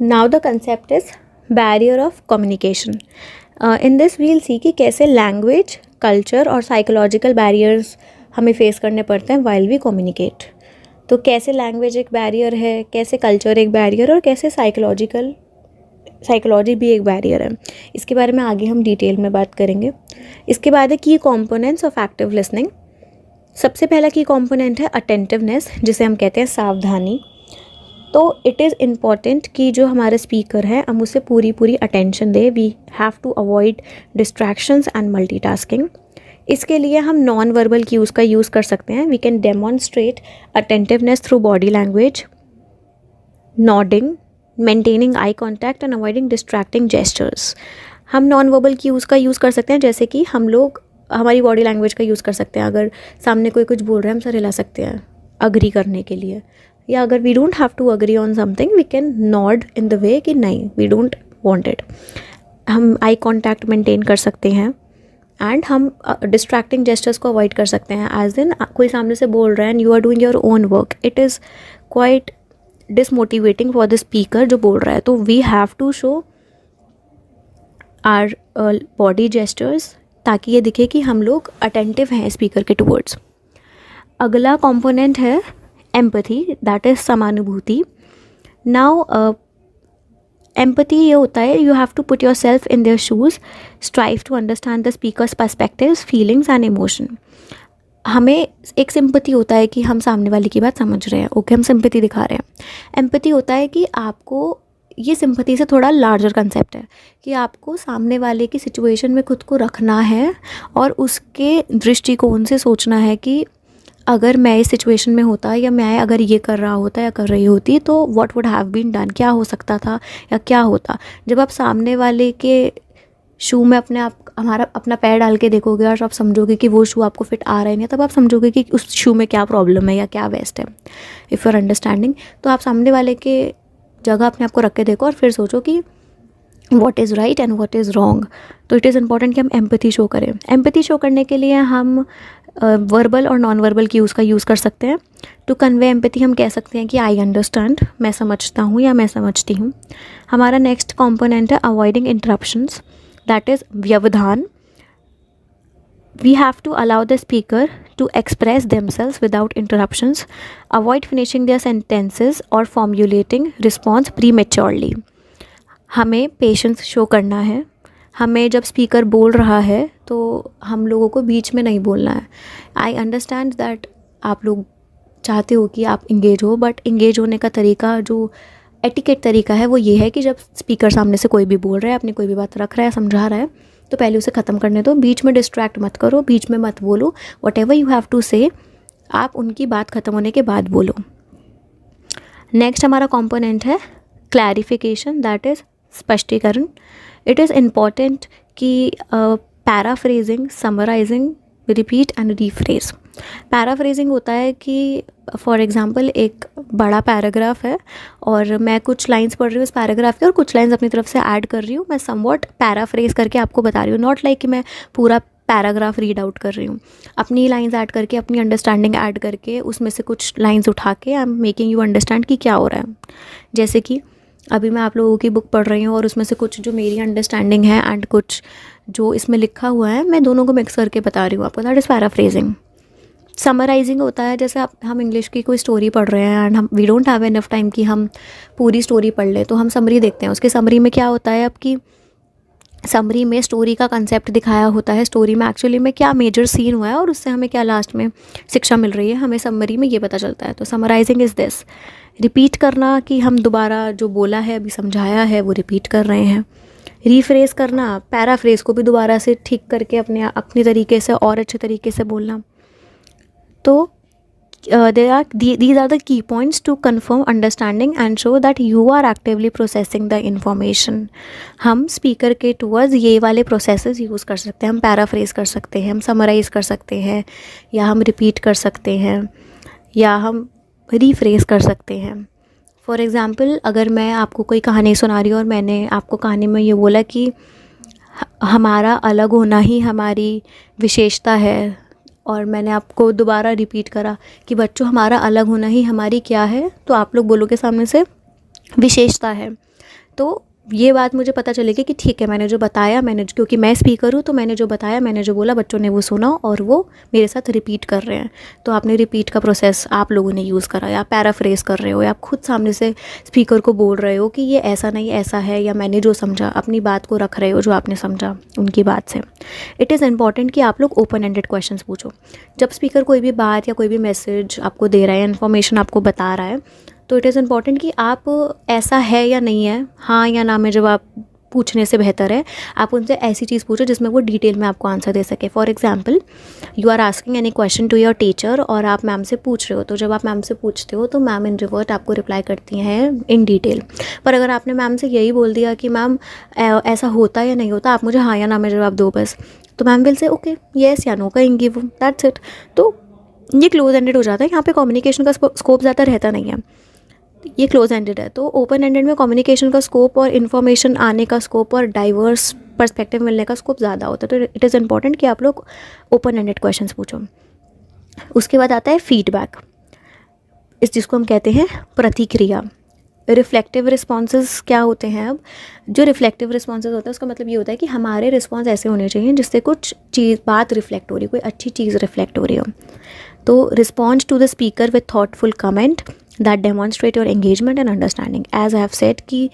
Now the concept is barrier of communication. In this we'll see कि कैसे language, culture और psychological barriers हमें face करने पड़ते हैं वाइल वी कम्युनिकेट. तो कैसे लैंग्वेज एक बैरियर है, कैसे कल्चर एक बैरियर, और कैसे साइकोलॉजी भी एक बैरियर है. इसके बारे में आगे हम डिटेल में बात करेंगे. इसके बाद है की कॉम्पोनेंट्स ऑफ एक्टिव लिसनिंग. सबसे पहला की कॉम्पोनेंट है अटेंटिवनेस, जिसे हम कहते हैं सावधानी. तो इट इज़ इम्पॉर्टेंट कि जो हमारे स्पीकर है हम उसे पूरी अटेंशन दें. We have to avoid distractions and multitasking. इसके लिए हम नॉन वर्बल क्यूज़ का यूज़ कर सकते हैं. We can demonstrate attentiveness through body language, nodding, maintaining eye contact and avoiding distracting gestures. हम नॉन वर्बल क्यूज़ का यूज़ कर सकते हैं, जैसे कि हम लोग हमारी बॉडी लैंग्वेज का यूज़ कर सकते हैं. अगर सामने कोई कुछ बोल रहा है हम सर हिला सकते हैं अग्री करने के लिए, या अगर we don't have to agree on something we can nod in the way कि नहीं वी डोंट वांट इट. हम आई कॉन्टैक्ट मेंटेन कर सकते हैं एंड हम डिस्ट्रैक्टिंग जेस्चर्स को अवॉइड कर सकते हैं. एज इन कोई सामने से बोल रहा है and you are doing your own work, it is quite demotivating for the speaker जो बोल रहा है. तो we have to show our body gestures ताकि ये दिखे कि हम लोग अटेंटिव हैं स्पीकर के टुवर्ड्स. अगला कंपोनेंट है एम्पैथी, दैट इज़ समानुभूति. नाउ एम्पैथी ये होता है you have to put yourself in their shoes, strive to understand the speaker's perspectives, feelings and emotion. हमें एक सिंपैथी होता है कि हम सामने वाले की बात समझ रहे हैं, ओके हम सिंपैथी दिखा रहे हैं. एम्पैथी होता है कि आपको, ये सिंपैथी से थोड़ा लार्जर कंसेप्ट है कि आपको सामने वाले की सिचुएशन में खुद को रखना है और उसके दृष्टिकोण से सोचना है कि अगर मैं इस सिचुएशन में होता या मैं अगर ये कर रहा होता या कर रही होती तो what would have been done, क्या हो सकता था या क्या होता. जब आप सामने वाले के शू में अपना पैर डाल के देखोगे और आप समझोगे कि वो शू आपको फिट आ रहा है नहीं, तब आप समझोगे कि उस शू में क्या प्रॉब्लम है या क्या बेस्ट है. इफ़ यू आर अंडरस्टैंडिंग, तो आप सामने वाले के जगह अपने आप को रख के देखो और फिर सोचो कि what is right and what is wrong. तो इट इज़ इम्पॉर्टेंट कि हम एम्पैथी शो करें. एम्पैथी शो करने के लिए हम वर्बल और नॉन वर्बल क्यूज़ का यूज़ कर सकते हैं. टू कन्वे एम्पैथी हम कह सकते हैं कि आई अंडरस्टैंड, मैं समझता हूँ या मैं समझती हूँ. हमारा नेक्स्ट कॉम्पोनेंट है अवॉइडिंग इंटरप्शंस, दैट इज़ व्यवधान. We have to allow the speaker to express themselves without interruptions, avoid finishing their sentences or formulating response prematurely. हमें पेशेंस शो करना है. हमें जब स्पीकर बोल रहा है तो हम लोगों को बीच में नहीं बोलना है. आई अंडरस्टैंड दैट आप लोग चाहते हो कि आप इंगेज हो, बट इंगेज होने का तरीका, जो एटिकेट तरीका है वो ये है कि जब स्पीकर सामने से कोई भी बोल रहा है, अपनी कोई भी बात रख रहा है, समझा रहा है, तो पहले उसे ख़त्म करने दो. बीच में डिस्ट्रैक्ट मत करो, बीच में मत बोलो. Whatever you have to say आप उनकी बात ख़त्म होने के बाद बोलो. नेक्स्ट हमारा कॉम्पोनेंट है क्लैरिफिकेशन, दैट इज़ स्पष्टीकरण. इट इज़ इम्पॉर्टेंट कि paraphrasing, summarising, repeat and rephrase. Paraphrasing होता है कि फॉर एग्ज़ाम्पल एक बड़ा पैराग्राफ है और मैं कुछ लाइंस पढ़ रही हूँ उस पैराग्राफ के और कुछ लाइंस अपनी तरफ से ऐड कर रही हूँ. मैं समवॉट पैराफ्रेज करके आपको बता रही हूँ, नॉट लाइक कि मैं पूरा पैराग्राफ रीड आउट कर रही हूँ. अपनी लाइंस ऐड करके, अपनी अंडरस्टैंडिंग ऐड करके, उसमें से कुछ लाइंस उठा के I am making you understand कि क्या हो रहा है. जैसे कि अभी मैं आप लोगों की बुक पढ़ रही हूँ और उसमें से कुछ जो मेरी अंडरस्टैंडिंग है एंड कुछ जो इसमें लिखा हुआ है, मैं दोनों को मिक्स करके बता रही हूँ आपको. That is paraphrasing. समराइजिंग होता है जैसे हम इंग्लिश की कोई स्टोरी पढ़ रहे हैं and we don't have enough time कि हम पूरी स्टोरी पढ़ लें, तो हम समरी देखते हैं. उसके समरी में क्या होता है, आपकी समरी में स्टोरी का कंसेप्ट दिखाया होता है, स्टोरी में एक्चुअली में क्या मेजर सीन हुआ है और उससे हमें क्या लास्ट में शिक्षा मिल रही है, हमें समरी में ये पता चलता है. तो समराइजिंग इज़ दिस. रिपीट करना कि हम दोबारा जो बोला है, अभी समझाया है, वो रिपीट कर रहे हैं. रीफ्रेज करना, पैराफ्रेज को भी दोबारा से ठीक करके अपने तरीके से और अच्छे तरीके से बोलना. तो these are the key points to confirm understanding and show that you are actively processing the information. हम स्पीकर के टूवर्ड्स ये वाले प्रोसेसेस यूज़ कर सकते हैं. हम पैराफ्रेज कर सकते हैं, हम समराइज़ कर सकते हैं, या हम रिपीट कर सकते हैं, या हम रीफ्रेज कर सकते हैं. फॉर एग्ज़ाम्पल, अगर मैं आपको कोई कहानी सुना रही हूँ और मैंने आपको कहानी में ये बोला कि हमारा अलग होना ही हमारी विशेषता है, और मैंने आपको दोबारा रिपीट करा कि बच्चों हमारा अलग होना ही हमारी क्या है, तो आप लोग बोलोगे सामने से विशेषता है. तो ये बात मुझे पता चलेगी कि ठीक है, मैंने जो बताया, क्योंकि मैं स्पीकर हूँ तो मैंने जो बताया, मैंने जो बोला, बच्चों ने वो सुना और वो मेरे साथ रिपीट कर रहे हैं। तो आपने रिपीट का प्रोसेस आप लोगों ने यूज़ करा, या पैराफ्रेज कर रहे हो, या आप खुद सामने से स्पीकर को बोल रहे हो कि ये ऐसा नहीं ऐसा है, या मैंने जो समझा अपनी बात को रख रहे हो जो आपने समझा उनकी बात से। इट इज़ इम्पॉर्टेंट कि आप लोग ओपन एंडेड क्वेश्चन पूछो। जब स्पीकर कोई भी बात या कोई भी मैसेज आपको दे रहा है, इन्फॉर्मेशन आपको बता रहा है, तो इट इज़ इम्पॉर्टेंट कि आप ऐसा है या नहीं है, हाँ या ना में जवाब पूछने से बेहतर है आप उनसे ऐसी चीज़ पूछो जिसमें वो डिटेल में आपको आंसर दे सके। For example, you are asking any question to your teacher और आप मैम से पूछ रहे हो, तो जब आप मैम से पूछते हो तो मैम इन रिवर्ट आपको रिप्लाई करती हैं इन डिटेल। पर अगर आपने मैम से यही बोल दिया कि मैम ऐसा होता या नहीं होता, आप मुझे हाँ या ना में जवाब दो बस, तो ma'am will say okay yes या नो कहेंगी वो, दैट्स इट। तो ये क्लोज एंडेड हो जाता है, यहाँ पे कम्युनिकेशन का स्कोप ज़्यादा रहता नहीं है, ये क्लोज एंडेड है। तो ओपन एंडेड में कम्युनिकेशन का स्कोप और इन्फॉर्मेशन आने का स्कोप और डाइवर्स पर्सपेक्टिव मिलने का स्कोप ज़्यादा होता है। तो इट इज़ इम्पॉर्टेंट कि आप लोग ओपन एंडेड क्वेश्चंस पूछो। उसके बाद आता है फीडबैक, इस जिसको हम कहते हैं प्रतिक्रिया। रिफ्लेक्टिव रिस्पॉन्सेज क्या होते हैं? अब जो रिफ्लेक्टिव रिस्पॉन्सेज होता है उसका मतलब ये होता है कि हमारे रिस्पॉन्स ऐसे होने चाहिए जिससे कुछ चीज़ बात रिफ्लेक्ट हो रही, कोई अच्छी चीज़ रिफ्लेक्ट हो रही हो। तो respond to the speaker with thoughtful comment that demonstrate your engagement and understanding. As I have said कि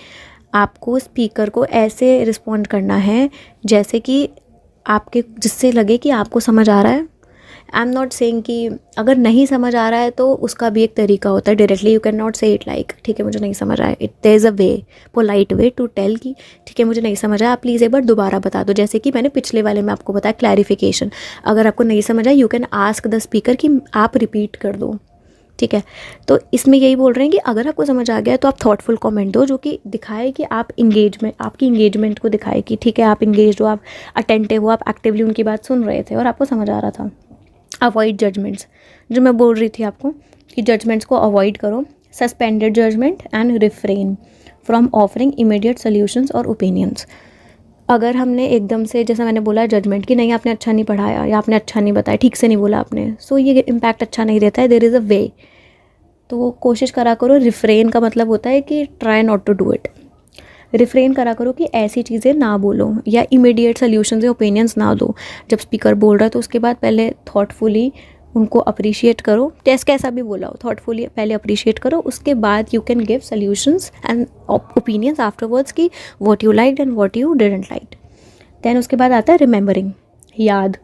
आपको स्पीकर को ऐसे रिस्पॉन्ड करना है जैसे कि आपके, जिससे लगे कि आपको समझ आ रहा है। आई एम नॉट सेइंग कि अगर नहीं समझ आ रहा है तो उसका भी एक तरीका होता है। Directly you can not say it like ठीक है मुझे नहीं समझ आया, it there is a way, polite way to tell कि ठीक है मुझे नहीं समझ आया, आप प्लीज़ एक बार दोबारा बता दो। जैसे कि मैंने पिछले वाले में आपको बताया क्लैरिफिकेशन, अगर आपको नहीं समझ आया you can ask the speaker कि आप रिपीट कर दो, ठीक है। तो इसमें यही बोल रहे हैं कि अगर आपको समझ आ गया तो आप थॉटफुल कमेंट दो जो कि दिखाए कि आप इंगेजमेंट, आपकी इंगेजमेंट को दिखाए कि ठीक है आप इंगेज हो, आप अटेंटिव हो, आप एक्टिवली उनकी बात सुन रहे थे और आपको समझ आ रहा था। अवॉइड जजमेंट्स, जो मैं बोल रही थी आपको कि जजमेंट्स को अवॉइड करो। Suspended judgement and refrain from offering immediate solutions और ओपिनियंस। अगर हमने एकदम से, जैसा मैंने बोला जजमेंट कि नहीं आपने अच्छा नहीं पढ़ाया या आपने अच्छा नहीं बताया, ठीक से नहीं बोला आपने, सो ये इम्पैक्ट अच्छा नहीं देता है, देयर इज़ अ वे। तो कोशिश करा करो। रिफ्रेन का मतलब होता है कि try not to do it. Refrain करा करो कि ऐसी चीज़ें ना बोलो या इमीडिएट सोल्यूशन या ओपिनियंस ना दो। जब स्पीकर बोल रहा है तो उसके बाद पहले थॉटफुली उनको अप्रिशिएट करो, टेस्ट कैसा भी बोला हो, थॉटफुली पहले अप्रिशिएट करो, उसके बाद you can give solutions and opinions afterwards की what you liked and what you didn't like. Then उसके बाद आता है रिमेंबरिंग, याद।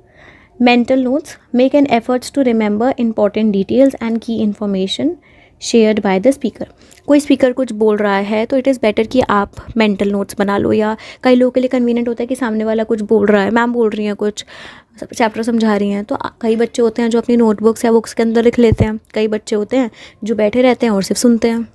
Mental notes, make an efforts to remember important details and key information shared by the speaker. कोई speaker कुछ बोल रहा है तो इट इज़ बेटर कि आप मेंटल नोट्स बना लो, या कई लोगों के लिए कन्वीनियंट होता है कि सामने वाला कुछ बोल रहा है, मैम बोल रही हैं कुछ चैप्टर समझा रही हैं, तो कई बच्चे होते हैं जो अपनी नोटबुक्स या बुक्स के अंदर लिख लेते हैं, कई बच्चे होते हैं जो बैठे रहते हैं और सिर्फ सुनते हैं,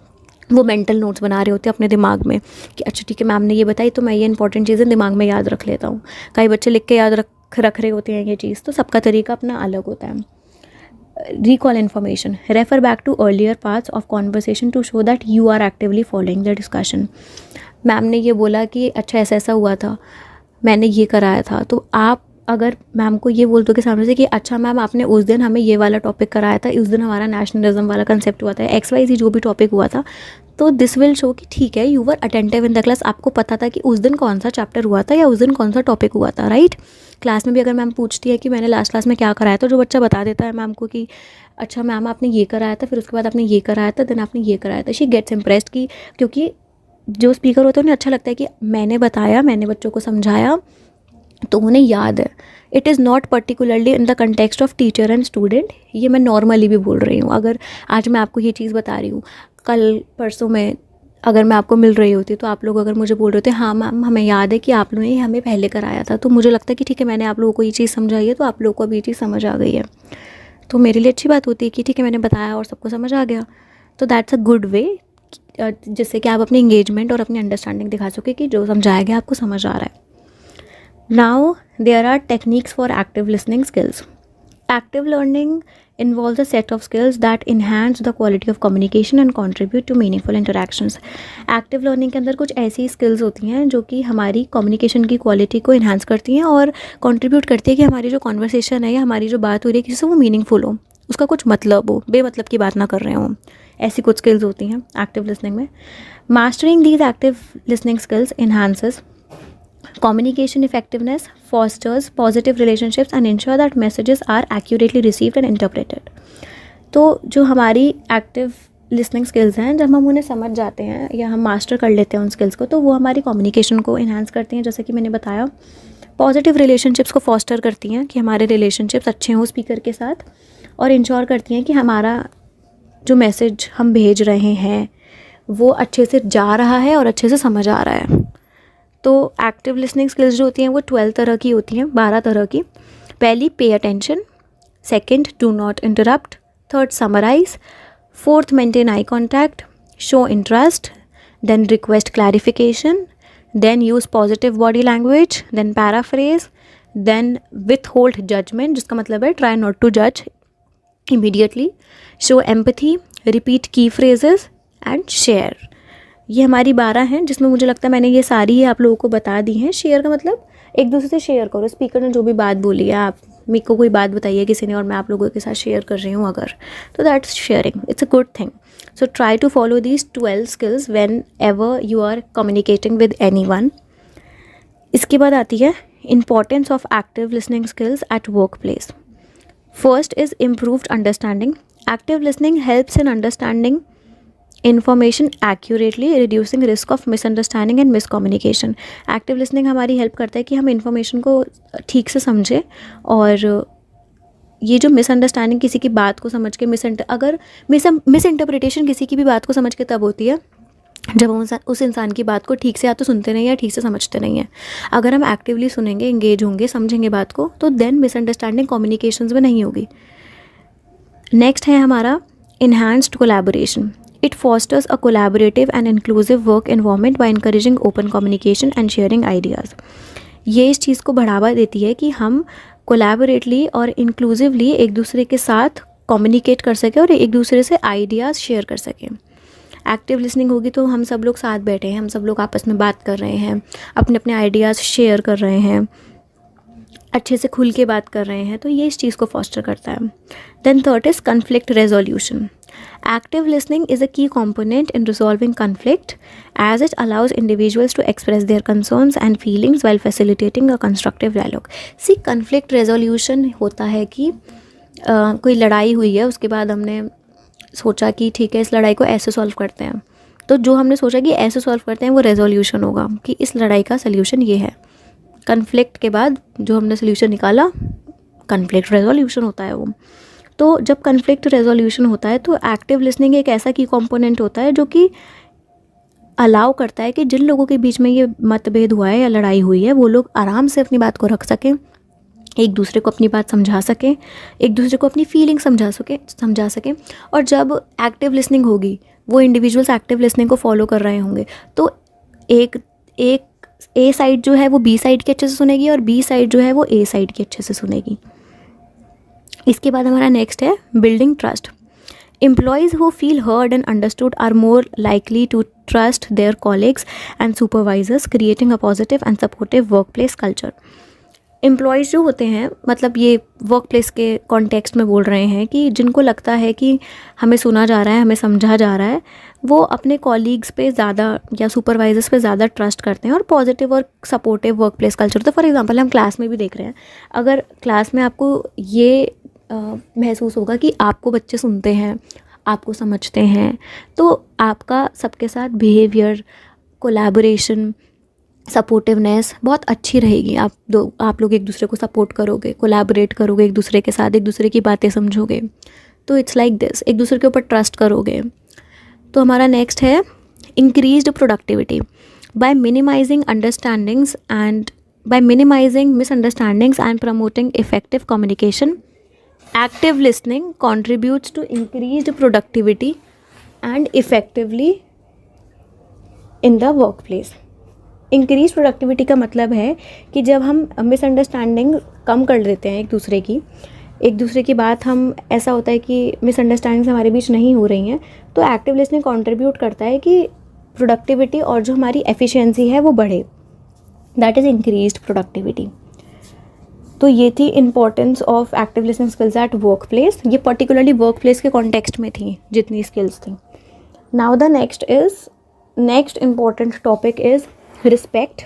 वो मेंटल नोट्स बना रहे होते हैं अपने दिमाग में कि अच्छा ठीक है मैम ने ये बताई तो मैं ये इंपॉर्टेंट चीज़ें दिमाग में याद रख लेता हूँ। कई बच्चे लिख के याद रख रहे होते हैं ये चीज़, तो सबका तरीका अपना अलग होता है। Recall information, refer back to earlier parts of conversation to show that you are actively following the discussion. Ma'am ने ये बोला कि अच्छा ऐसा ऐसा हुआ था, मैंने ये कराया था, तो आप अगर मैम को ये बोल दो कि सामने से कि अच्छा मैम आपने उस दिन हमें ये वाला टॉपिक कराया था, उस दिन हमारा नेशनलिज्म वाला कंसेप्ट हुआ था, XYZ जो भी टॉपिक हुआ था, तो दिस विल शो कि ठीक है you were attentive in the class, आपको पता था कि उस दिन कौन सा चैप्टर हुआ था या उस दिन कौन सा टॉपिक हुआ था, राइट। क्लास में भी अगर मैम पूछती है कि मैंने लास्ट क्लास में क्या कराया, तो जो बच्चा बता देता है मैम को कि अच्छा मैम आपने ये कराया था, फिर उसके बाद आपने ये कराया था, देन आपने ये कराया था, शी गेट्स इम्प्रेस्ड की, क्योंकि जो स्पीकर होते हैं उन्हें अच्छा लगता है कि मैंने बताया, मैंने बच्चों को समझाया तो उन्हें याद है। It is not particularly in the context of teacher and student, ये मैं नॉर्मली भी बोल रही हूँ। अगर आज मैं आपको ये चीज़ बता रही हूँ, कल परसों में अगर मैं आपको मिल रही होती तो आप लोग अगर मुझे बोल रहे होते हाँ मैम हमें याद है कि आप लोगों ने हमें पहले कराया था, तो मुझे लगता है कि ठीक है मैंने आप लोगों को ये चीज़ समझाई है तो आप लोगों को अभी ये चीज़ समझ आ गई है, तो मेरे लिए अच्छी बात होती है कि ठीक है मैंने बताया और सबको समझ आ गया। तो दैट्स अ गुड वे, जिससे कि आप अपनी इंगेजमेंट और अपनी अंडरस्टैंडिंग दिखा सके कि जो समझाया गया आपको समझ आ रहा है। Now there are techniques for active listening skills. Active learning involves a set of skills that enhance the quality of communication and contribute to meaningful interactions. Active learning के अंदर कुछ ऐसी skills होती हैं जो कि हमारी communication की quality को enhance करती हैं और contribute करती है कि हमारी जो conversation है या हमारी जो बात हो रही है किसी से वो meaningful हो, उसका कुछ मतलब हो, बेमतलब की बात ना कर रहे हों, ऐसी कुछ स्किल्स होती हैं एक्टिव लिसनिंग में. Mastering these active listening skills enhances communication effectiveness, fosters positive relationships and ensure that messages are accurately received and interpreted. तो जो हमारी एक्टिव लिसनिंग स्किल्स हैं, जब हम उन्हें समझ जाते हैं या हम मास्टर कर लेते हैं उन स्किल्स को, तो वो हमारी कम्युनिकेशन को इन्हांस करती हैं. जैसे कि मैंने बताया, पॉजिटिव रिलेशनशिप्स को फॉस्टर करती हैं कि हमारे रिलेशनशिप्स अच्छे हों स्पीकर के साथ, और इंश्योर करती हैं कि हमारा जो मैसेज हम भेज रहे हैं वो अच्छे से जा रहा है और अच्छे से समझ आ रहा है. तो एक्टिव लिसनिंग स्किल्स जो होती हैं वो 12 तरह की होती हैं, 12 तरह की. पहली, pay attention. Second, do not interrupt. Third, summarise. Fourth, maintain eye contact. Show interest. Then request clarification. Then use positive body language. Then paraphrase. Then withhold judgement, जिसका मतलब है ट्राई नॉट टू जज immediately. Show empathy. Repeat key phrases and share. ये हमारी 12 हैं, जिसमें मुझे लगता है मैंने ये सारी आप लोगों को बता दी हैं. शेयर का मतलब एक दूसरे से शेयर करो. स्पीकर ने जो भी बात बोली है, आप मेरे को कोई बात बताइए किसी ने और मैं आप लोगों के साथ शेयर कर रही हूँ अगर, तो that's sharing. It's a good thing. So try to follow these 12 skills whenever you are communicating with anyone. इसके बाद आती है importance of active listening skills at work place. First is improved understanding. Active listening helps in understanding information accurately, reducing risk of misunderstanding and miscommunication. Active listening हमारी help करता है कि हम information को ठीक से समझें, और ये जो मिसअंडरस्टैंडिंग, किसी की बात को समझ के अगर मिसइंटरप्रिटेशन किसी की भी बात को समझ के तब होती है जब हम उस इंसान की बात को ठीक से या तो सुनते नहीं या ठीक से समझते नहीं हैं. अगर हम एक्टिवली सुनेंगे, इंगेज होंगे, समझेंगे बात को, तो देन मिसअंडरस्टैंडिंग कम्युनिकेशंस में नहीं होगी. नेक्स्ट है हमारा enhanced collaboration. It fosters a collaborative and inclusive work environment by encouraging open communication and sharing ideas. ये इस चीज़ को बढ़ावा देती है कि हम कोलैबोरेटली और इंक्लूसिवली एक दूसरे के साथ कम्युनिकेट कर सकें और एक दूसरे से आइडियाज़ शेयर कर सकें. एक्टिव लिसनिंग होगी तो हम सब लोग साथ बैठे हैं, हम सब लोग आपस में बात कर रहे हैं, अपने अपने आइडियाज़ शेयर कर रहे हैं, अच्छे से खुल के बात कर रहे हैं, तो ये इस चीज़ को फॉस्टर करता है. Then third is conflict resolution. Active listening is a key component in resolving conflict as it allows individuals to express their concerns and feelings while facilitating a constructive dialogue. See, conflict resolution होता है कि कोई लड़ाई हुई है, उसके बाद हमने सोचा कि ठीक है इस लड़ाई को ऐसे सॉल्व करते हैं, तो जो हमने सोचा कि ऐसे सॉल्व करते हैं वो रेजोल्यूशन होगा कि इस लड़ाई का सल्यूशन ये है. कन्फ्लिक्ट के बाद जो हमने सल्यूशन निकाला, कन्फ्लिक्ट रेजोल्यूशन होता है वो. तो जब कन्फ्लिक्ट रेजोल्यूशन होता है तो एक्टिव लिसनिंग एक ऐसा की कंपोनेंट होता है जो कि अलाउ करता है कि जिन लोगों के बीच में ये मतभेद हुआ है या लड़ाई हुई है, वो लोग आराम से अपनी बात को रख सकें, एक दूसरे को अपनी बात समझा सकें, एक दूसरे को अपनी फीलिंग समझा सकें. और जब एक्टिव लिसनिंग होगी, वो इंडिविजुअल्स एक्टिव लिसनिंग को फॉलो कर रहे होंगे, तो एक ए साइड जो है वो बी साइड के अच्छे से सुनेगी और बी साइड जो है वो ए साइड के अच्छे से सुनेगी. इसके बाद हमारा नेक्स्ट है building trust. Employees who feel heard and understood are more likely to trust their colleagues and supervisors, creating a positive and supportive work place culture. Employees जो होते हैं, मतलब ये वर्क प्लेस के कॉन्टेक्स्ट में बोल रहे हैं कि जिनको लगता है कि हमें सुना जा रहा है, हमें समझा जा रहा है, वो अपने कॉलीग्स पे ज़्यादा या सुपरवाइजर्स पे ज़्यादा ट्रस्ट करते हैं और पॉजिटिव और सपोर्टिव वर्क प्लेस कल्चर. तो फॉर एग्जांपल हम क्लास में भी देख रहे हैं, अगर क्लास में आपको ये महसूस होगा कि आपको बच्चे सुनते हैं, आपको समझते हैं, तो आपका सबके साथ बिहेवियर, कोलैबोरेशन, सपोर्टिवनेस बहुत अच्छी रहेगी. आप लोग एक दूसरे को सपोर्ट करोगे, कोलैबोरेट करोगे एक दूसरे के साथ, एक दूसरे की बातें समझोगे, तो इट्स लाइक दिस, एक दूसरे के ऊपर ट्रस्ट करोगे. तो हमारा नेक्स्ट है increased productivity. By minimising misunderstandings and promoting effective communication, active listening contributes to increased productivity and effectively in the workplace. increased productivity का मतलब है कि जब हम मिसअंडरस्टैंडिंग कम कर देते हैं एक दूसरे की बात, हम ऐसा होता है कि मिसअंडरस्टैंडिंग्स हमारे बीच नहीं हो रही हैं, तो एक्टिव लिसनिंग कंट्रीब्यूट करता है कि प्रोडक्टिविटी और जो हमारी एफिशिएंसी है वो बढ़े. That is increased productivity. तो ये थी importance of active listening skills at work place. ये पर्टिकुलरली वर्क प्लेस के कॉन्टेक्स्ट में थी जितनी स्किल्स थी। Now the next important topic is respect.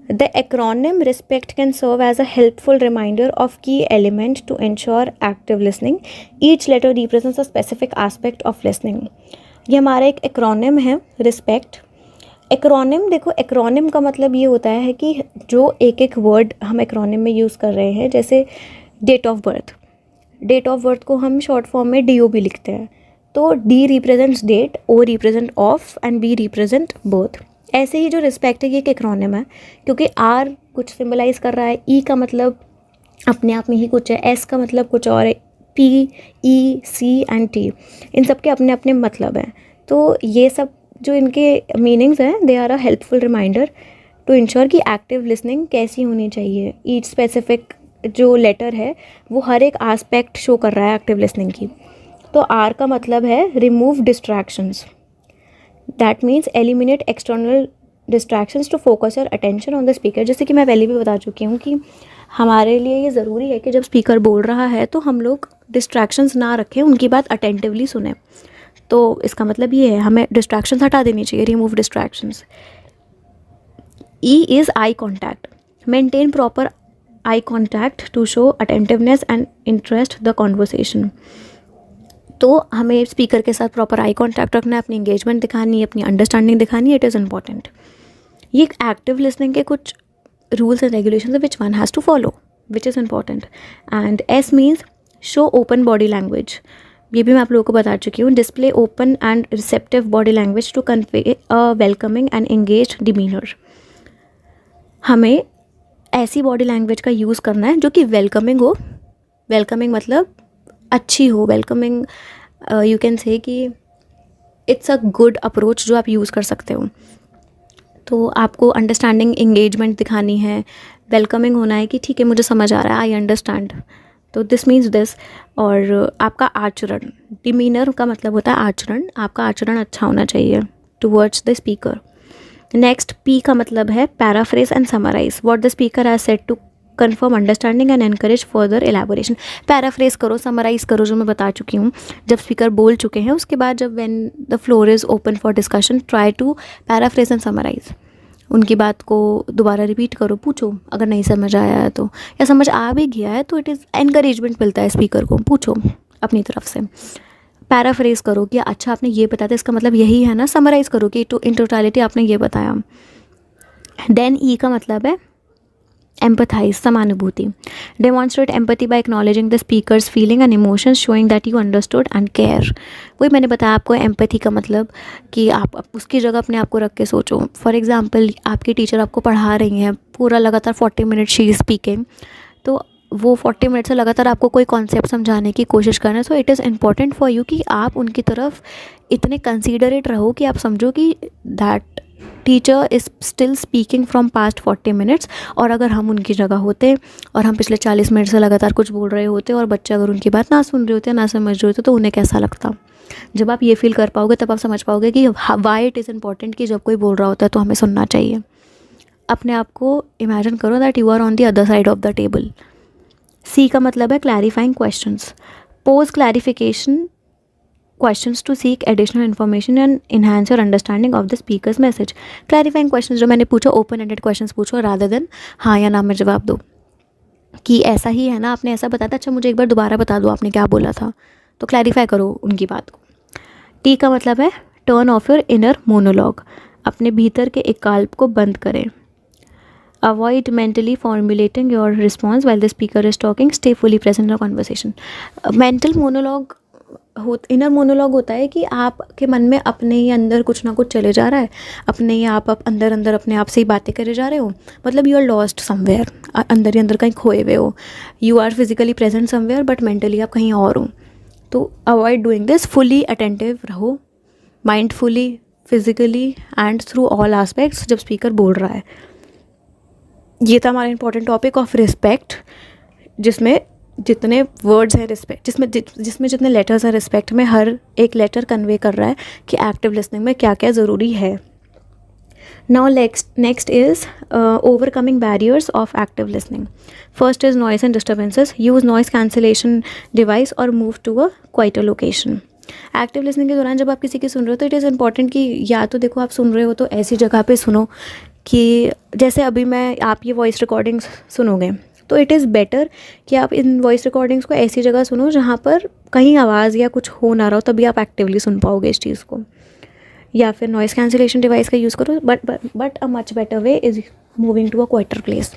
The acronym RESPECT can serve as a helpful reminder of key element to ensure active listening. Each letter represents a specific aspect of listening. ये हमारा एक acronym है RESPECT। acronym देखो, acronym का मतलब ये होता है कि जो एक एक वर्ड हम acronym में यूज़ कर रहे हैं, जैसे डेट ऑफ बर्थ को हम शॉर्ट फॉर्म में DOB लिखते हैं। तो D represents date, O represent of and B represent birth. ऐसे ही जो रिस्पेक्ट है ये एक एक्रोनिम है, क्योंकि R कुछ सिंबलाइज कर रहा है, E का मतलब अपने आप में ही कुछ है, S का मतलब कुछ और है, P, E, C and T इन सब के अपने अपने मतलब हैं। तो ये सब जो इनके मीनिंग्स हैं, they are a helpful reminder to ensure कि एक्टिव लिसनिंग कैसी होनी चाहिए। ईच स्पेसिफिक जो लेटर है वो हर एक आस्पेक्ट शो कर रहा है एक्टिव लिसनिंग की। तो R का मतलब है remove distractions, that means eliminate external distractions to focus your attention on the speaker. जैसे कि मैं पहले भी बता चुकी हूँ कि हमारे लिए ये ज़रूरी है कि जब स्पीकर बोल रहा है तो हम लोग डिस्ट्रैक्शंस ना रखें, उनकी बात अटेंटिवली सुने। तो इसका मतलब ये है हमें डिस्ट्रैक्शंस हटा देनी चाहिए, remove distractions. E is eye contact. Maintain proper eye contact to show attentiveness and interest the conversation. तो हमें स्पीकर के साथ प्रॉपर आई कॉन्टैक्ट रखना है, अपनी इंगेजमेंट दिखानी है, अपनी अंडरस्टैंडिंग दिखानी है। It is important. ये एक्टिव लिसनिंग के कुछ rules and regulations which one has to follow, which is important. And S means show open body language. ये भी मैं आप लोगों को बता चुकी हूँ। Display open and receptive body language to convey a welcoming and engaged demeanour. हमें ऐसी बॉडी लैंग्वेज का यूज़ करना है जो कि वेलकमिंग हो। वेलकमिंग मतलब अच्छी हो। वेलकमिंग यू कैन से कि इट्स अ गुड अप्रोच जो आप यूज़ कर सकते हो। तो आपको अंडरस्टैंडिंग इंगेजमेंट दिखानी है, वेलकमिंग होना है कि ठीक है मुझे समझ आ रहा है, आई अंडरस्टैंड। तो दिस मीन्स दिस। और आपका आचरण, डिमीनर का मतलब होता है आचरण। आपका आचरण अच्छा होना चाहिए towards the speaker. Next P का मतलब है paraphrase and summarise what the speaker has said to confirm understanding and encourage further elaboration. Paraphrase करो, समराइज करो, जो मैं बता चुकी हूँ। जब स्पीकर बोल चुके हैं उसके बाद जब when the floor is open for discussion, try to paraphrase and summarise. उनकी बात को दोबारा रिपीट करो, पूछो अगर नहीं समझ आया है तो, या समझ आ भी गया है तो इट इज़ एनकरेजमेंट मिलता है स्पीकर को, पूछो अपनी तरफ से। पैराफ्रेज करो कि अच्छा आपने ये बताया था, इसका मतलब यही है ना। समराइज़ करो कि इन टोटलिटी आपने ये बताया। देन E का मतलब है एम्पथाइज, समानुभूति। Demonstrate empathy by acknowledging the speaker's feeling and emotions, showing that you understood and care. वही मैंने बताया आपको एम्पैथी का मतलब कि आप उसकी जगह अपने आप को रख के सोचो। फॉर एग्जांपल आपकी टीचर आपको पढ़ा रही हैं पूरा लगातार 40 मिनट शी इज़ स्पीकिंग, तो वो 40 मिनट से लगातार आपको कोई कॉन्सेप्ट समझाने की कोशिश करना है। सो it is important for you कि आप उनकी तरफ इतने कंसीडरेट रहो कि आप समझो कि that teacher is still speaking from past 40 minutes. और अगर हम उनकी जगह होते और हम पिछले 40 मिनट से लगातार कुछ बोल रहे होते और बच्चे अगर उनकी बात ना सुन रहे होते, ना समझ रहे होते, तो उन्हें कैसा लगता। जब आप ये फील कर पाओगे तब आप समझ पाओगे कि वाई इट इज़ इम्पॉर्टेंट कि जब कोई बोल रहा होता है तो हमें सुनना चाहिए। अपने आप को इमेजिन करो that you are on the other side of the table. C का मतलब है clarifying questions. Pose clarification questions to seek additional information and enhance your understanding of the speaker's message. Clarifying questions जो मैंने पूछा, open ended questions पूछो rather than हाँ या ना में जवाब दो कि ऐसा ही है ना, आपने ऐसा बताया था, अच्छा मुझे एक बार दोबारा बता दो आपने क्या बोला था। तो क्लैरिफाई करो उनकी बात को। T का मतलब है turn off your inner monologue, अपने भीतर के एकाल्प को बंद करें। Avoid mentally formulating your response while the speaker is talking. Stay fully present in the conversation. Mental monologue inner monologue होता है कि आपके मन में अपने ही अंदर कुछ ना कुछ चले जा रहा है, अपने ही आप अंदर अंदर अपने आप से ही बातें करे जा रहे हो। मतलब यू आर लॉस्ट समवेयर, अंदर ही अंदर कहीं खोए हुए हो। You are physically present somewhere but mentally आप कहीं और हो। तो avoid doing this, fully attentive रहो, mindfully, physically and through all aspects जब स्पीकर बोल रहा है। ये था हमारा इंपॉर्टेंट टॉपिक ऑफ रिस्पेक्ट, जिसमें जितने वर्ड्स हैं रिस्पेक्ट, जिसमें जितने लेटर्स हैं रिस्पेक्ट में, हर एक लेटर कन्वे कर रहा है कि एक्टिव लिसनिंग में क्या क्या ज़रूरी है। Now next is overcoming barriers of active listening. First is noise and disturbances. Use noise cancellation device or move to a quieter location. Active listening के दौरान जब आप किसी की सुन रहे हो तो इट इज़ इम्पॉर्टेंट कि या तो देखो आप सुन रहे हो तो ऐसी जगह पे सुनो कि जैसे अभी मैं आप ये वॉइस रिकॉर्डिंग्स सुनोगे तो इट इज़ बेटर कि आप इन वॉइस रिकॉर्डिंग्स को ऐसी जगह सुनो जहाँ पर कहीं आवाज़ या कुछ हो ना रहा हो, तभी आप एक्टिवली सुन पाओगे इस चीज़ को. या फिर नॉइस कैंसिलेशन डिवाइस का यूज़ करो, but a much better way is moving to a quieter place.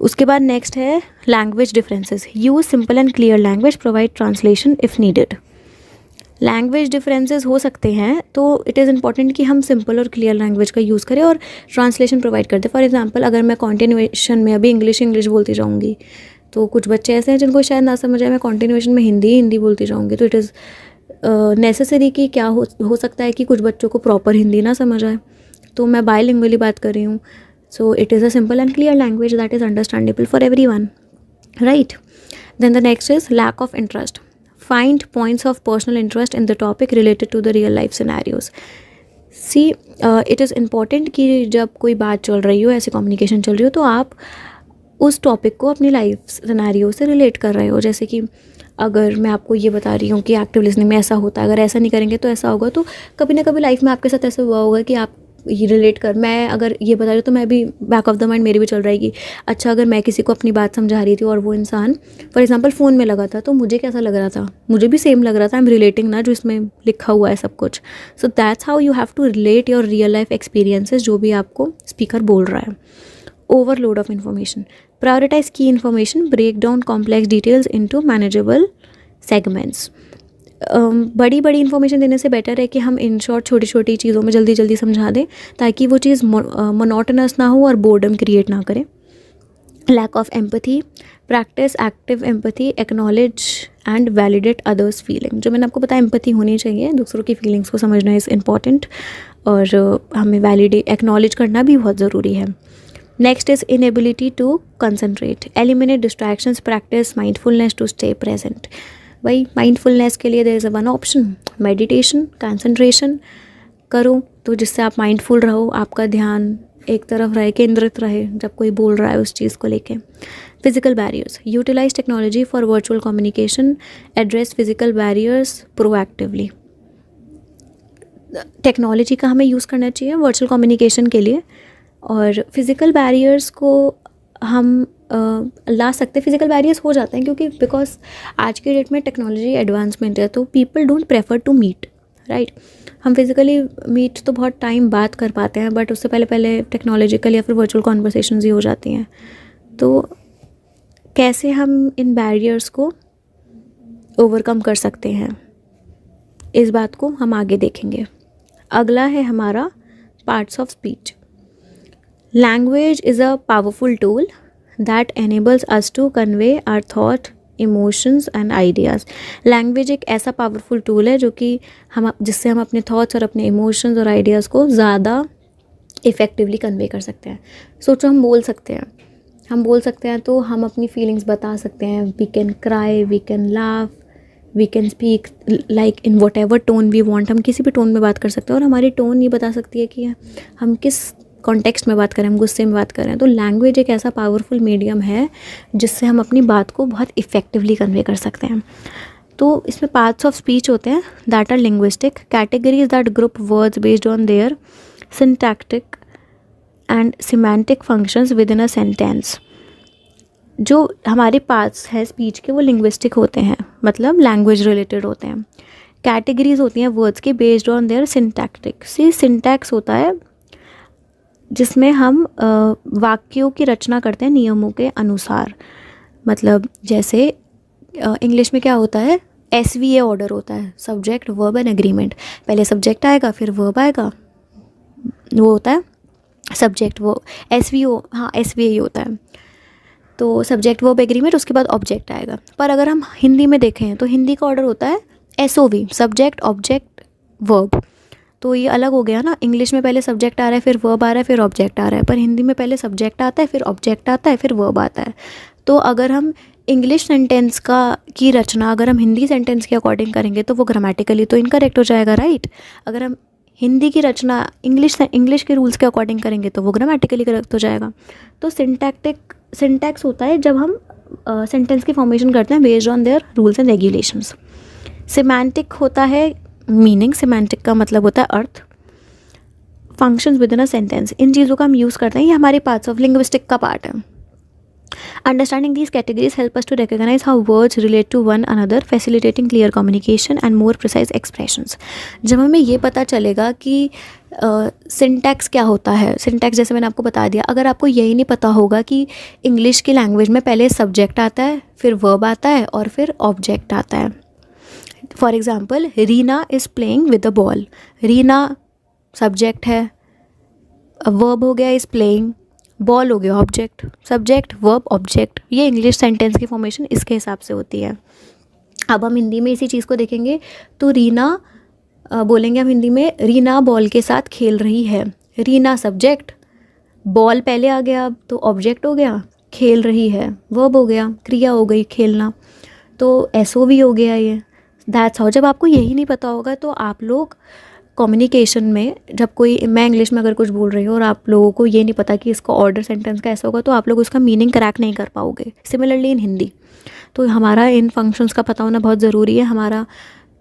उसके बाद नेक्स्ट है language differences. Use simple and clear language, provide translation if needed. Language differences हो सकते हैं तो इट इज़ इंपॉर्टेंट कि हम सिंपल और क्लियर लैंग्वेज का यूज़ करें और ट्रांसलेशन प्रोवाइड कर दें. फॉर एग्जांपल अगर मैं कॉन्टिन्यूएशन में अभी इंग्लिश बोलती जाऊँगी तो कुछ बच्चे ऐसे हैं जिनको शायद ना समझ आए, मैं कॉन्टिन्यूएशन में हिंदी बोलती जाऊँगी तो इट इज़ नेसेसरी कि क्या हो सकता है कि कुछ बच्चों को प्रॉपर हिंदी ना समझ आए, तो मैं बायलिंगुअली बात कर रही हूँ. So it is a simple and clear language that is understandable for everyone, right. Then the next is lack of interest. Find points of personal interest in the topic related to the real life scenarios. See, it is important कि जब कोई बात चल रही हो, ऐसी communication चल रही हो, तो आप उस टॉपिक को अपनी लाइफ सिनेरियो से रिलेट कर रहे हो. जैसे कि अगर मैं आपको ये बता रही हूँ कि एक्टिव लिसनिंग में ऐसा होता है, अगर ऐसा नहीं करेंगे तो ऐसा होगा, तो कभी ना कभी लाइफ में आपके साथ ऐसा हुआ होगा कि आप ये रिलेट कर, मैं अगर ये बता रही हूँ तो मैं भी बैक ऑफ द माइंड मेरी भी चल रही कि अच्छा अगर मैं किसी को अपनी बात समझा रही थी और वो इंसान फॉर एग्जांपल फ़ोन में लगा था तो मुझे कैसा लग रहा था, मुझे भी सेम लग रहा था. आई एम रिलेटिंग ना जो इसमें लिखा हुआ है सब कुछ. So that's how you have to relate your real life experiences जो भी आपको स्पीकर बोल रहा है. Overload of information. Prioritise key information, break down complex details into manageable segments. बड़ी इन्फॉर्मेशन देने से बेटर है कि हम इन शॉर्ट छोटी छोटी चीज़ों में जल्दी समझा दें ताकि वो चीज़ मोनोटोनस ना हो और बोर्डम क्रिएट ना करे. Lack of empathy. Practise active empathy, acknowledge and validate others feeling. जो मैंने आपको बताया एम्पथी होनी चाहिए, दूसरों की फीलिंग्स को समझना इज़ इम्पॉर्टेंट और हमें वैलिडेट एक्नॉलेज करना भी बहुत ज़रूरी है. Next is inability to concentrate. Eliminate distractions, practise mindfulness to stay present. भाई माइंडफुलनेस के लिए there is a one option, meditation. Concentration करो तो जिससे आप माइंडफुल रहो, आपका ध्यान एक तरफ रहे, केंद्रित रहे जब कोई बोल रहा है उस चीज़ को लेके. Physical barriers. Utilise technology for virtual communication, address physical barriers proactively. Technology का हमें यूज़ करना चाहिए वर्चुअल कम्युनिकेशन के लिए और फिज़िकल बैरियर्स को हम ला सकते. फिजिकल बैरियर्स हो जाते हैं क्योंकि बिकॉज आज के डेट में टेक्नोलॉजी एडवांसमेंट है तो people don't prefer to meet, right. हम फिज़िकली मीट तो बहुत टाइम बात कर पाते हैं बट उससे पहले टेक्नोलॉजिकल या फिर वर्चुअल कॉन्वर्सेशंस ही हो जाती हैं. तो कैसे हम इन बैरियर्स को ओवरकम कर सकते हैं इस बात को हम आगे देखेंगे. अगला है हमारा parts of speech. Language is a powerful tool that enables us to convey our thought, emotions and ideas. Language एक ऐसा पावरफुल टूल है जो कि जिससे हम अपने थॉट्स और अपने इमोशंस और आइडियाज़ को ज़्यादा इफ़ेक्टिवली कन्वे कर सकते हैं. सोचो हम बोल सकते हैं तो हम अपनी फीलिंग्स बता सकते हैं. We can cry, we can laugh, we can speak like in whatever tone we want. हम किसी भी टोन में बात कर सकते हैं और हमारी टोन ये बता सकती है कि हम किस कॉन्टेक्स्ट में बात करें, हम गुस्से में बात करें. तो लैंग्वेज एक ऐसा पावरफुल मीडियम है जिससे हम अपनी बात को बहुत इफ़ेक्टिवली कन्वे कर सकते हैं. तो इसमें पार्ट्स ऑफ स्पीच होते हैं that are linguistic. Categories that group words based on their syntactic and semantic functions within a sentence. जो हमारे पार्ट्स हैं स्पीच के वो लिंग्विस्टिक होते हैं, मतलब लैंग्वेज रिलेटेड होते हैं. कैटेगरीज होती हैं वर्ड्स के based on their syntactic. Syntax होता है जिसमें हम वाक्यों की रचना करते हैं नियमों के अनुसार. मतलब जैसे इंग्लिश में क्या होता है, SVA ऑर्डर होता है, सब्जेक्ट वर्ब एंड एग्रीमेंट. पहले सब्जेक्ट आएगा फिर वर्ब आएगा, वो होता है सब्जेक्ट वो SVO. हाँ SVA ही होता है. तो सब्जेक्ट वर्ब एग्रीमेंट, उसके बाद ऑब्जेक्ट आएगा. पर अगर हम हिंदी में देखें तो हिंदी का ऑर्डर होता है SOV, सब्जेक्ट ऑब्जेक्ट वर्ब. तो ये अलग हो गया ना. इंग्लिश में पहले सब्जेक्ट आ रहा है फिर वर्ब आ रहा है फिर ऑब्जेक्ट आ रहा है, पर हिंदी में पहले सब्जेक्ट आता है फिर ऑब्जेक्ट आता है फिर वर्ब आता है. तो अगर हम इंग्लिश सेंटेंस की रचना अगर हम हिंदी सेंटेंस के अकॉर्डिंग करेंगे तो वो ग्रामेटिकली तो इनकरेक्ट हो जाएगा, राइट. अगर हम हिंदी की रचना इंग्लिश के रूल्स के अकॉर्डिंग करेंगे तो वो ग्रामेटिकली करेक्ट हो जाएगा। तो सिंटैक्स होता है जब हम सेंटेंस की फॉर्मेशन करते हैं based on their rules and regulations. Semantic होता है मीनिंग, सिमेंटिक का मतलब होता है अर्थ। Functions within a sentence, इन चीज़ों का हम यूज़ करते हैं, ये हमारे पार्ट्स ऑफ लिंग्विस्टिक का पार्ट है। Understanding these categories help us to recognize how words relate to one another, facilitating clear communication and more precise expressions. जब हमें ये पता चलेगा कि सिंटैक्स क्या होता है, सिंटैक्स जैसे मैंने आपको बता दिया, अगर आपको यही नहीं पता होगा कि इंग्लिश की लैंग्वेज में पहले सब्जेक्ट आता है, फिर वर्ब आता है और फिर ऑब्जेक्ट आता है। For example, Reena is playing with the ball. Reena subject है, वर्ब हो गया इज़ प्लेइंग, बॉल हो गया ऑब्जेक्ट, सब्जेक्ट वर्ब ऑब्जेक्ट। ये इंग्लिश सेंटेंस की फॉर्मेशन इसके हिसाब से होती है। अब हम हिंदी में इसी चीज़ को देखेंगे तो रीना बोलेंगे हम हिंदी में, रीना बॉल के साथ खेल रही है। रीना सब्जेक्ट, बॉल पहले आ गया अब तो ऑब्जेक्ट हो गया, खेल रही है वर्ब हो गया, क्रिया हो गई खेलना, तो SOV हो गया ये। That's how. जब आपको यही नहीं पता होगा तो आप लोग कम्युनिकेशन में, जब कोई, मैं इंग्लिश में अगर कुछ बोल रही हूँ और आप लोगों को ये नहीं पता कि इसका ऑर्डर सेंटेंस का ऐसा होगा, तो आप लोग उसका मीनिंग क्रैक नहीं कर पाओगे। सिमिलरली इन हिंदी, तो हमारा इन फंक्शंस का पता होना बहुत ज़रूरी है। हमारा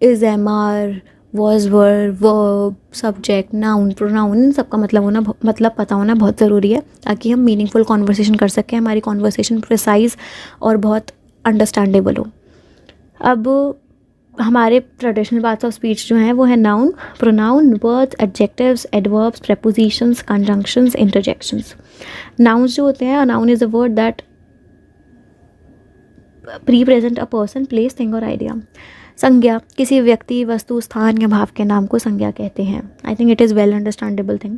is, am are, was, were, verb, subject, noun, pronoun, इन सबका मतलब पता होना बहुत ज़रूरी है, ताकि हम मीनिंगफुल कॉन्वर्सेशन कर सकें, हमारी कॉन्वर्सेशन प्रिसाइज और बहुत अंडरस्टैंडेबल हो। अब हमारे ट्रेडिशनल पार्ट्स ऑफ स्पीच जो हैं वो है noun, pronoun, words, adjectives, adverbs, prepositions, conjunctions, interjections. Nouns जो होते हैं, noun is a word that present a person, place, thing और आइडिया। संज्ञा, किसी व्यक्ति, वस्तु, स्थान या भाव के नाम को संज्ञा कहते हैं। I think it is well understandable thing.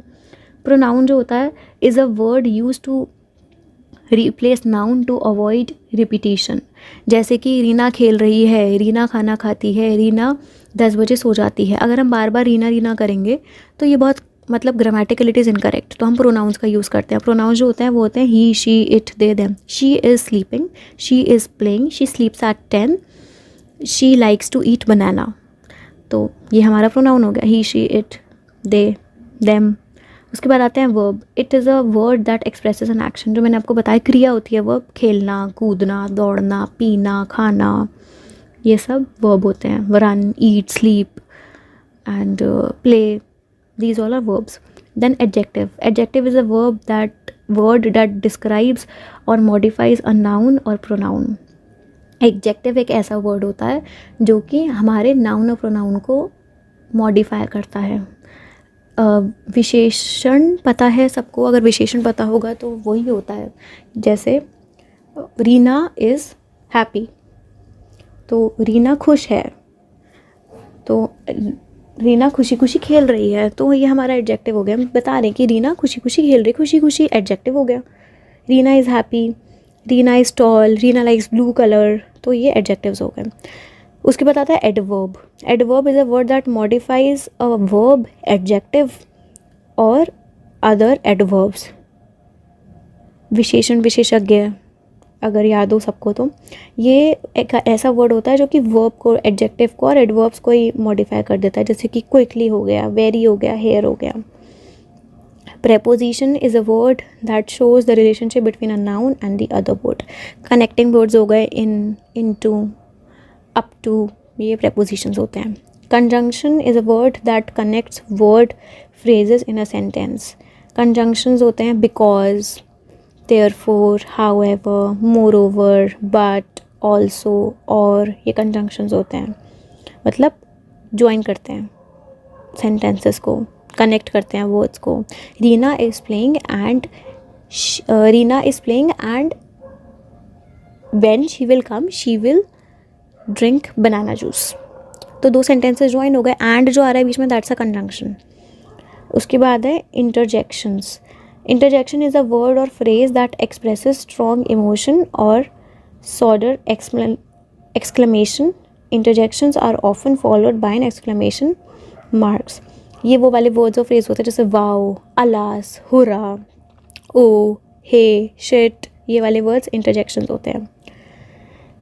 Pronoun जो होता है is a word use to replace noun to avoid repetition. जैसे कि रीना खेल रही है, रीना खाना खाती है, रीना 10 बजे सो जाती है। अगर हम बार बार रीना रीना करेंगे तो ये बहुत मतलब ग्रामेटिकल इट इज़ इनकरेक्ट, तो हम प्रोनाउंस का यूज़ करते हैं। प्रोनाउंस जो होते हैं वो होते हैं he, she, it, they, them. She is sleeping, she is playing, she sleeps at 10, she likes to eat banana. तो ये हमारा प्रोनाउन हो गया, he, she, it, they, them. उसके बाद आते हैं verb. It is a word that expresses an action. जो मैंने आपको बताया क्रिया होती है वर्ब, खेलना, कूदना, दौड़ना, पीना, खाना, ये सब वर्ब होते हैं। Run, eat, sleep and play, these all are verbs. Then adjective is a word that describes or modifies a noun or pronoun. Adjective एक ऐसा वर्ड होता है जो कि हमारे नाउन और प्रोनाउन को मॉडिफाई करता है। विशेषण पता है सबको, अगर विशेषण पता होगा तो वही होता है। जैसे रीना इज़ हैप्पी, तो रीना खुश है, तो रीना खुशी खुशी खेल रही है, तो ये हमारा एडजेक्टिव हो गया। हम बता रहे हैं कि रीना खुशी खुशी खेल रही, खुशी खुशी एडजेक्टिव हो गया। Reena is happy, Reena is tall, Reena likes blue colour, तो ये एडजेक्टिव्स हो गए। उसके बाद आता है adverb. Adverb is a word that modifies a verb, adjective और अदर एडवर्ब्स। विशेषण, विशेषज्ञ, अगर याद हो सबको तो ये एक ऐसा वर्ड होता है जो कि वर्ब को, एडजेक्टिव को और एडवर्ब्स को ही मॉडिफाई कर देता है। जैसे कि क्विकली हो गया, वेरी हो गया, हेयर हो गया। preposition is a word that shows the relationship between a noun and the other word. Connecting words हो गए in, into, up to, ये prepositions होते हैं. Conjunction is a word that connects word phrases in a sentence. Conjunctions होते हैं because, therefore, however, moreover, but, also, और ये conjunctions होते हैं. मतलब join करते हैं sentences को, कनेक्ट करते हैं वर्ड्स को. Reena is playing and when she will come she will drink banana juice. तो दो सेंटेंसेस ज्वाइन हो गए. एंड जो आ रहा है बीच में दैट्स अ कंजंक्शन. उसके बाद है interjections. Interjection is a word or phrase that expresses strong emotion or sudden exclamation. Interjections are often followed by an exclamation marks. ये वो वाले वर्ड्स और फ्रेज होते हैं जैसे वाओ, अलास, हुरा, ओ, हे, शिट. ये वाले वर्ड्स इंटरजेक्शंस होते हैं.